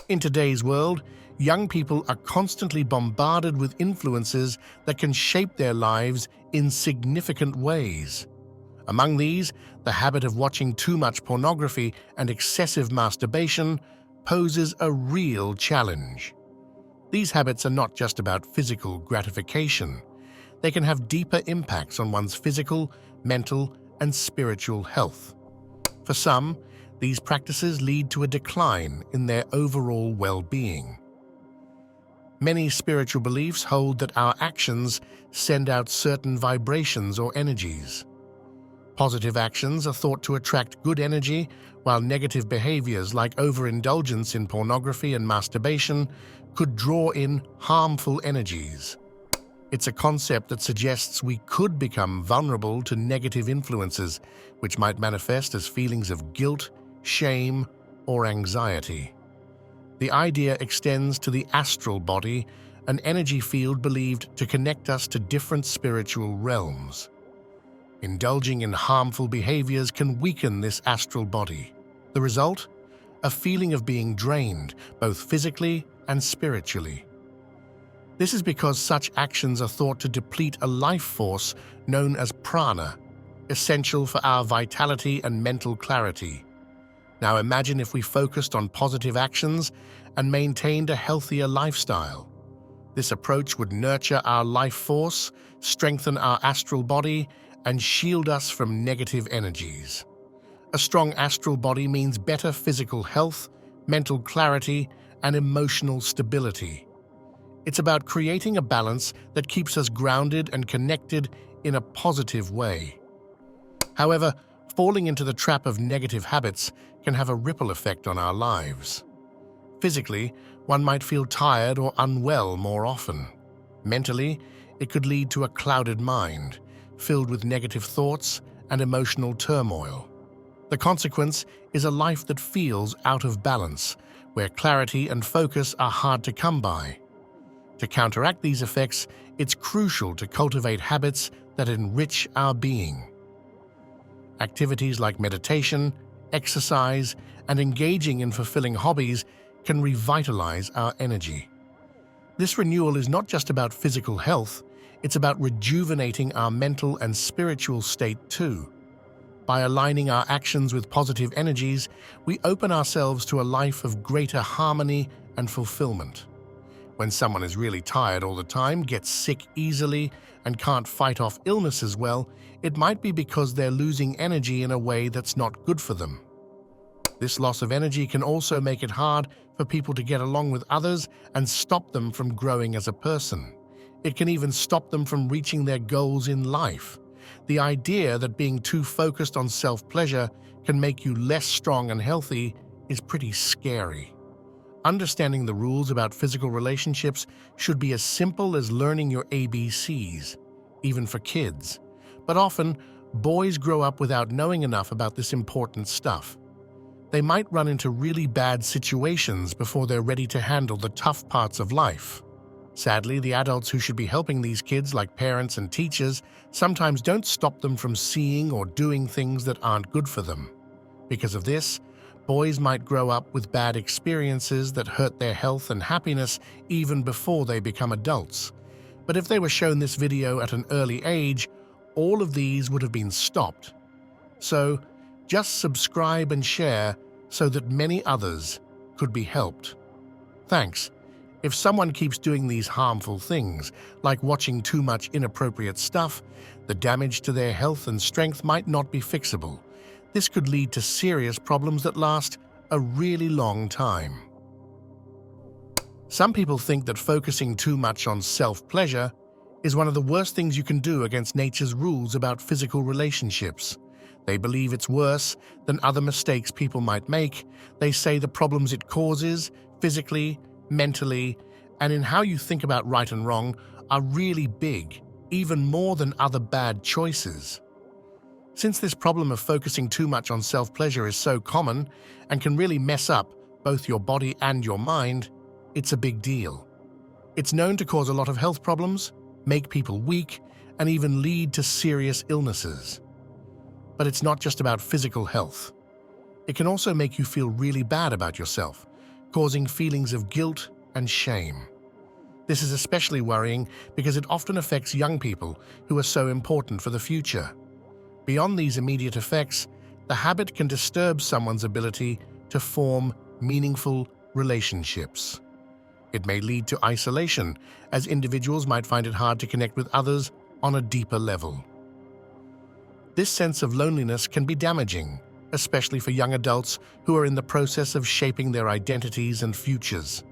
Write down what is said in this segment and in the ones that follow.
In today's world, young people are constantly bombarded with influences that can shape their lives in significant ways. Among these, the habit of watching too much pornography and excessive masturbation poses a real challenge. These habits are not just about physical gratification. They can have deeper impacts on one's physical, mental, and spiritual health. For some, these practices lead to a decline in their overall well-being. Many spiritual beliefs hold that our actions send out certain vibrations or energies. Positive actions are thought to attract good energy, while negative behaviors like overindulgence in pornography and masturbation could draw in harmful energies. It's a concept that suggests we could become vulnerable to negative influences, which might manifest as feelings of guilt, shame, or anxiety. The idea extends to the astral body, an energy field believed to connect us to different spiritual realms. Indulging in harmful behaviors can weaken this astral body. The result? A feeling of being drained, both physically and spiritually. This is because such actions are thought to deplete a life force known as prana, essential for our vitality and mental clarity. Now imagine if we focused on positive actions and maintained a healthier lifestyle. This approach would nurture our life force, strengthen our astral body, and shield us from negative energies. A strong astral body means better physical health, mental clarity, and emotional stability. It's about creating a balance that keeps us grounded and connected in a positive way. However, falling into the trap of negative habits can have a ripple effect on our lives. Physically, one might feel tired or unwell more often. Mentally, it could lead to a clouded mind, filled with negative thoughts and emotional turmoil. The consequence is a life that feels out of balance, where clarity and focus are hard to come by. To counteract these effects, it's crucial to cultivate habits that enrich our being. Activities like meditation, exercise, and engaging in fulfilling hobbies can revitalize our energy. This renewal is not just about physical health, it's about rejuvenating our mental and spiritual state too. By aligning our actions with positive energies, we open ourselves to a life of greater harmony and fulfillment. When someone is really tired all the time, gets sick easily, and can't fight off illnesses well, it might be because they're losing energy in a way that's not good for them. This loss of energy can also make it hard for people to get along with others and stop them from growing as a person. It can even stop them from reaching their goals in life. The idea that being too focused on self-pleasure can make you less strong and healthy is pretty scary. Understanding the rules about physical relationships should be as simple as learning your ABCs, even for kids. But often, boys grow up without knowing enough about this important stuff. They might run into really bad situations before they're ready to handle the tough parts of life. Sadly, the adults who should be helping these kids, like parents and teachers, sometimes don't stop them from seeing or doing things that aren't good for them. Because of this, boys might grow up with bad experiences that hurt their health and happiness even before they become adults. But if they were shown this video at an early age, all of these would have been stopped. So, just subscribe and share so that many others could be helped. Thanks. If someone keeps doing these harmful things, like watching too much inappropriate stuff, the damage to their health and strength might not be fixable. This could lead to serious problems that last a really long time. Some people think that focusing too much on self-pleasure is one of the worst things you can do against nature's rules about physical relationships. They believe it's worse than other mistakes people might make. They say the problems it causes, physically, mentally, and in how you think about right and wrong, are really big, even more than other bad choices. Since this problem of focusing too much on self-pleasure is so common and can really mess up both your body and your mind, it's a big deal. It's known to cause a lot of health problems, make people weak, and even lead to serious illnesses. But it's not just about physical health. It can also make you feel really bad about yourself, causing feelings of guilt and shame. This is especially worrying because it often affects young people who are so important for the future. Beyond these immediate effects, the habit can disturb someone's ability to form meaningful relationships. It may lead to isolation, as individuals might find it hard to connect with others on a deeper level. This sense of loneliness can be damaging, especially for young adults who are in the process of shaping their identities and futures.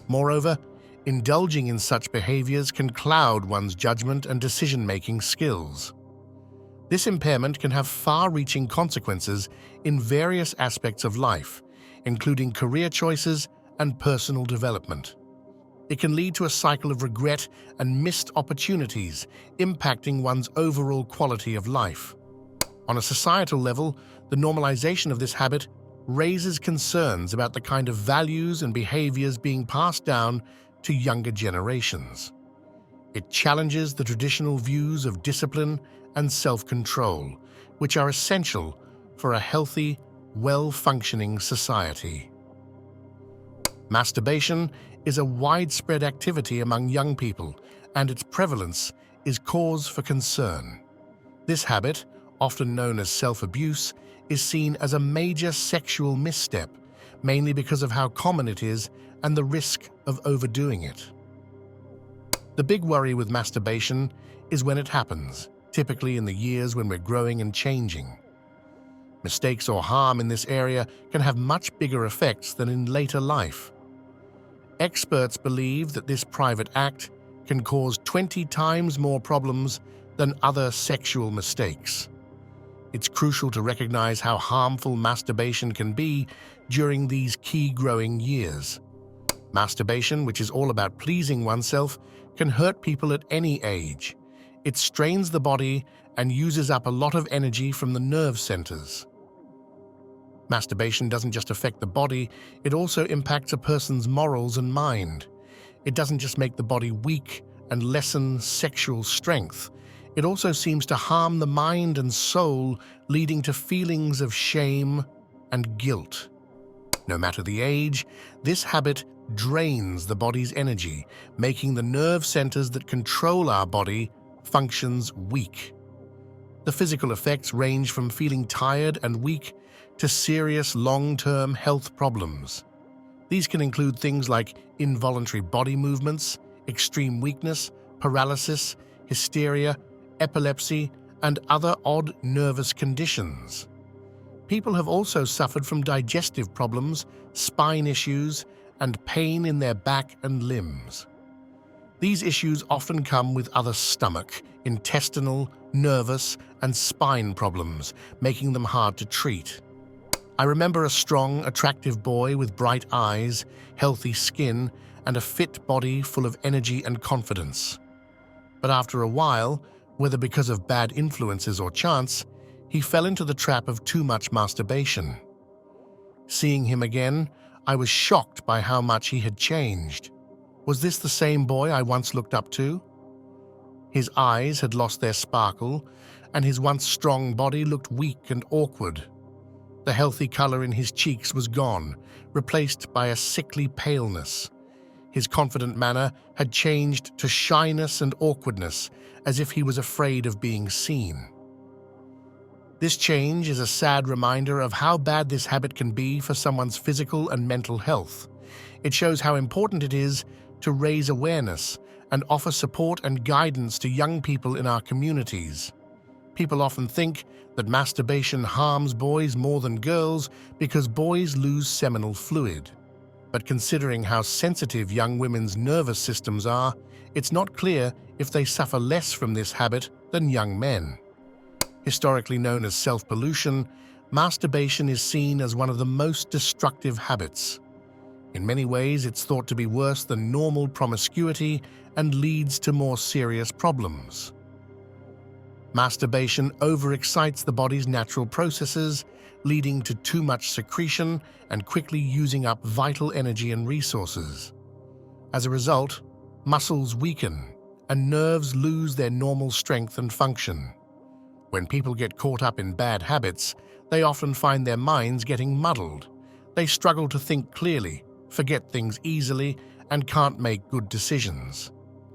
Moreover, indulging in such behaviors can cloud one's judgment and decision-making skills. This impairment can have far-reaching consequences in various aspects of life, including career choices and personal development. It can lead to a cycle of regret and missed opportunities, impacting one's overall quality of life. On a societal level, the normalization of this habit raises concerns about the kind of values and behaviors being passed down to younger generations. It challenges the traditional views of discipline and self-control, which are essential for a healthy, well-functioning society. Masturbation is a widespread activity among young people, and its prevalence is cause for concern. This habit, often known as self-abuse, is seen as a major sexual misstep, mainly because of how common it is and the risk of overdoing it. The big worry with masturbation is when it happens, typically in the years when we're growing and changing. Mistakes or harm in this area can have much bigger effects than in later life. Experts believe that this private act can cause 20 times more problems than other sexual mistakes. It's crucial to recognize how harmful masturbation can be during these key growing years. Masturbation, which is all about pleasing oneself, can hurt people at any age. It strains the body and uses up a lot of energy from the nerve centers. Masturbation doesn't just affect the body, it also impacts a person's morals and mind. It doesn't just make the body weak and lessen sexual strength. It also seems to harm the mind and soul, leading to feelings of shame and guilt. No matter the age, this habit drains the body's energy, making the nerve centers that control our body functions weak. The physical effects range from feeling tired and weak to serious long-term health problems. These can include things like involuntary body movements, extreme weakness, paralysis, hysteria, epilepsy, and other odd nervous conditions. People have also suffered from digestive problems, spine issues, and pain in their back and limbs. These issues often come with other stomach, intestinal, nervous, and spine problems, making them hard to treat. I remember a strong, attractive boy with bright eyes, healthy skin, and a fit body full of energy and confidence. But after a while, whether because of bad influences or chance, he fell into the trap of too much masturbation. Seeing him again, I was shocked by how much he had changed. Was this the same boy I once looked up to? His eyes had lost their sparkle, and his once strong body looked weak and awkward. The healthy color in his cheeks was gone, replaced by a sickly paleness. His confident manner had changed to shyness and awkwardness, as if he was afraid of being seen. This change is a sad reminder of how bad this habit can be for someone's physical and mental health. It shows how important it is to raise awareness and offer support and guidance to young people in our communities. People often think that masturbation harms boys more than girls because boys lose seminal fluid. But considering how sensitive young women's nervous systems are, it's not clear if they suffer less from this habit than young men. Historically known as self-pollution, masturbation is seen as one of the most destructive habits. In many ways, it's thought to be worse than normal promiscuity and leads to more serious problems. Masturbation overexcites the body's natural processes, leading to too much secretion and quickly using up vital energy and resources. As a result, muscles weaken and nerves lose their normal strength and function. When people get caught up in bad habits, they often find their minds getting muddled. They struggle to think clearly forget things easily, and can't make good decisions.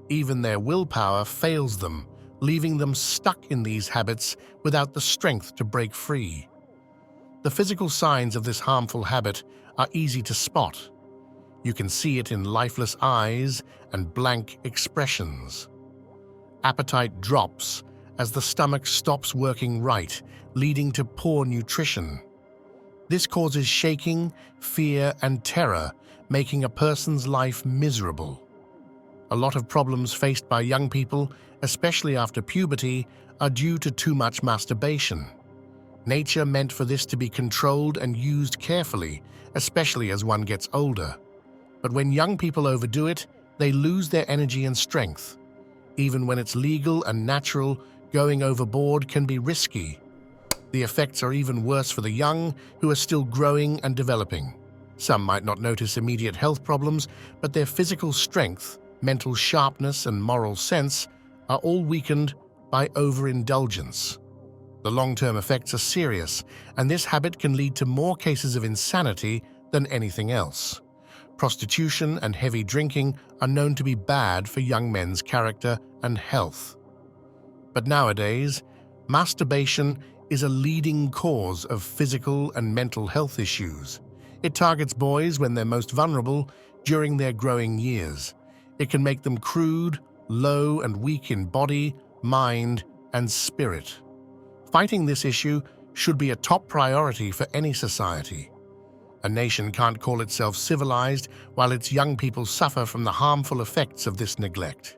Even their willpower fails them, leaving them stuck in these habits without the strength to break free. The physical signs of this harmful habit are easy to spot. You can see it in lifeless eyes and blank expressions. Appetite drops as the stomach stops working right, leading to poor nutrition. This causes shaking, fear, and terror, making a person's life miserable. A lot of problems faced by young people, especially after puberty, are due to too much masturbation. Nature meant for this to be controlled and used carefully, especially as one gets older. But when young people overdo it, they lose their energy and strength. Even when it's legal and natural, going overboard can be risky. The effects are even worse for the young, who are still growing and developing. Some might not notice immediate health problems, but their physical strength, mental sharpness, and moral sense are all weakened by overindulgence. The long-term effects are serious, and this habit can lead to more cases of insanity than anything else. Prostitution and heavy drinking are known to be bad for young men's character and health. But nowadays, masturbation is a leading cause of physical and mental health issues. It targets boys when they're most vulnerable during their growing years. It can make them crude, low, and weak in body, mind, and spirit. Fighting this issue should be a top priority for any society. A nation can't call itself civilized while its young people suffer from the harmful effects of this neglect.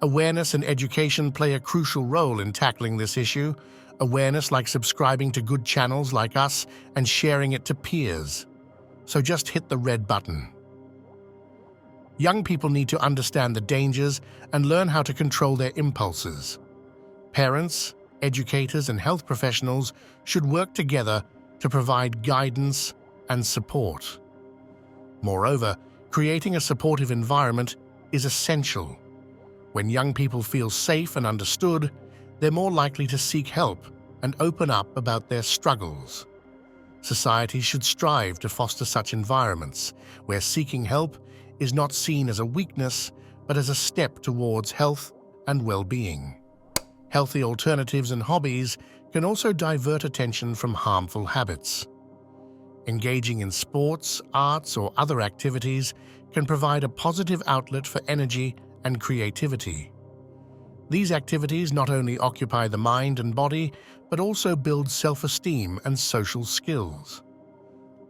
Awareness and education play a crucial role in tackling this issue. Awareness like subscribing to good channels like us and sharing it to peers. So just hit the red button. Young people need to understand the dangers and learn how to control their impulses. Parents, educators, and health professionals should work together to provide guidance and support. Moreover, creating a supportive environment is essential. When young people feel safe and understood, they're more likely to seek help and open up about their struggles. Society should strive to foster such environments where seeking help is not seen as a weakness, but as a step towards health and well-being. Healthy alternatives and hobbies can also divert attention from harmful habits. Engaging in sports, arts, or other activities can provide a positive outlet for energy and creativity. These activities not only occupy the mind and body, but also build self-esteem and social skills.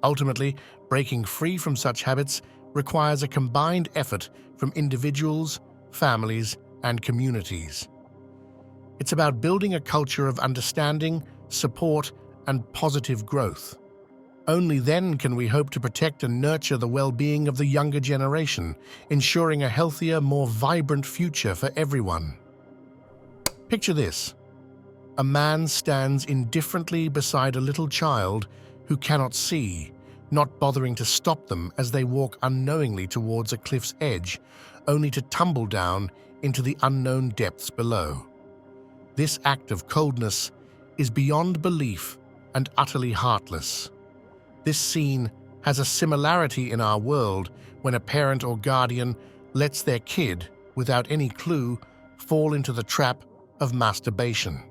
Ultimately, breaking free from such habits requires a combined effort from individuals, families, and communities. It's about building a culture of understanding, support, and positive growth. Only then can we hope to protect and nurture the well-being of the younger generation, ensuring a healthier, more vibrant future for everyone. Picture this. A man stands indifferently beside a little child who cannot see, not bothering to stop them as they walk unknowingly towards a cliff's edge, only to tumble down into the unknown depths below. This act of coldness is beyond belief and utterly heartless. This scene has a similarity in our world when a parent or guardian lets their kid, without any clue, fall into the trap of masturbation.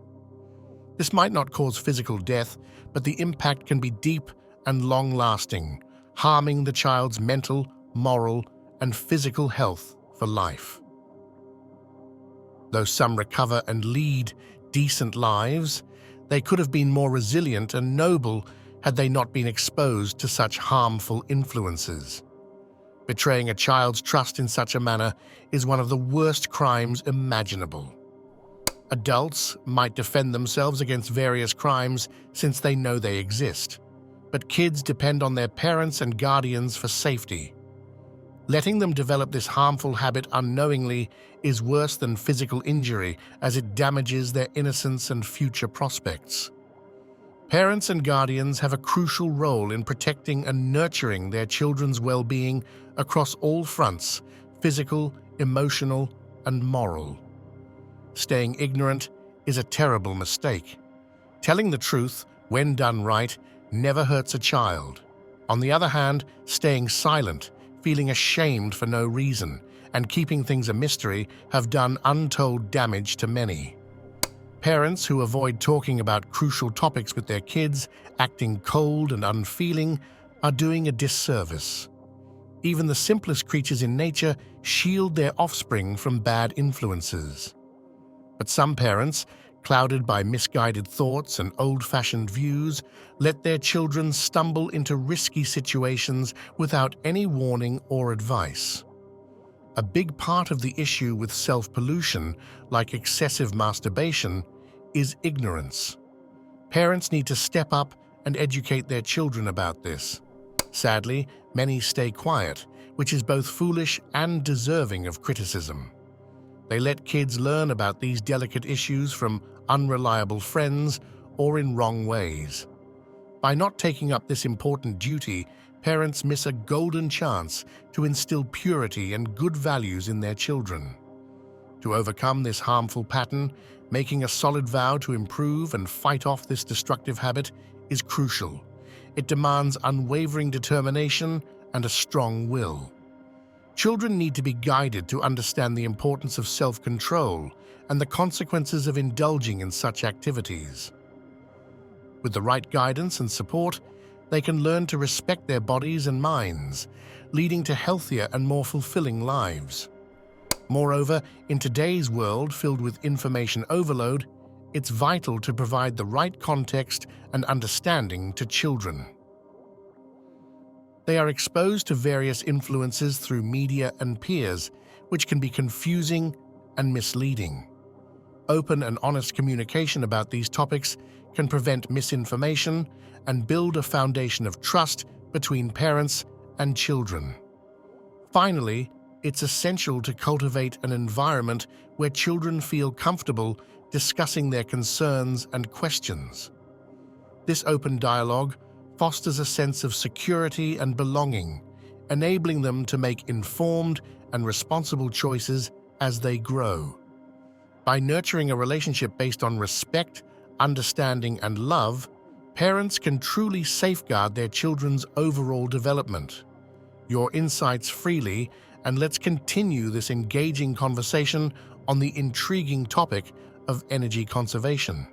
This might not cause physical death, but the impact can be deep and long-lasting, harming the child's mental, moral, and physical health for life. Though some recover and lead decent lives, they could have been more resilient and noble had they not been exposed to such harmful influences. Betraying a child's trust in such a manner is one of the worst crimes imaginable. Adults might defend themselves against various crimes since they know they exist, but kids depend on their parents and guardians for safety. Letting them develop this harmful habit unknowingly is worse than physical injury, as it damages their innocence and future prospects. Parents and guardians have a crucial role in protecting and nurturing their children's well-being across all fronts: physical, emotional, and moral. Staying ignorant is a terrible mistake. Telling the truth, when done right, never hurts a child. On the other hand, staying silent, feeling ashamed for no reason, and keeping things a mystery have done untold damage to many. Parents who avoid talking about crucial topics with their kids, acting cold and unfeeling, are doing a disservice. Even the simplest creatures in nature shield their offspring from bad influences. But some parents, clouded by misguided thoughts and old-fashioned views, let their children stumble into risky situations without any warning or advice. A big part of the issue with self-pollution, like excessive masturbation, is ignorance. Parents need to step up and educate their children about this. Sadly, many stay quiet, which is both foolish and deserving of criticism. They let kids learn about these delicate issues from unreliable friends or in wrong ways. By not taking up this important duty, parents miss a golden chance to instill purity and good values in their children. To overcome this harmful pattern, making a solid vow to improve and fight off this destructive habit is crucial. It demands unwavering determination and a strong will. Children need to be guided to understand the importance of self-control and the consequences of indulging in such activities. With the right guidance and support, they can learn to respect their bodies and minds, leading to healthier and more fulfilling lives. Moreover, in today's world filled with information overload, it's vital to provide the right context and understanding to children. They are exposed to various influences through media and peers, which can be confusing and misleading. Open and honest communication about these topics can prevent misinformation and build a foundation of trust between parents and children. Finally, it's essential to cultivate an environment where children feel comfortable discussing their concerns and questions. This open dialogue fosters a sense of security and belonging, enabling them to make informed and responsible choices as they grow. By nurturing a relationship based on respect, understanding, and love, parents can truly safeguard their children's overall development. Your insights freely, and let's continue this engaging conversation on the intriguing topic of energy conservation.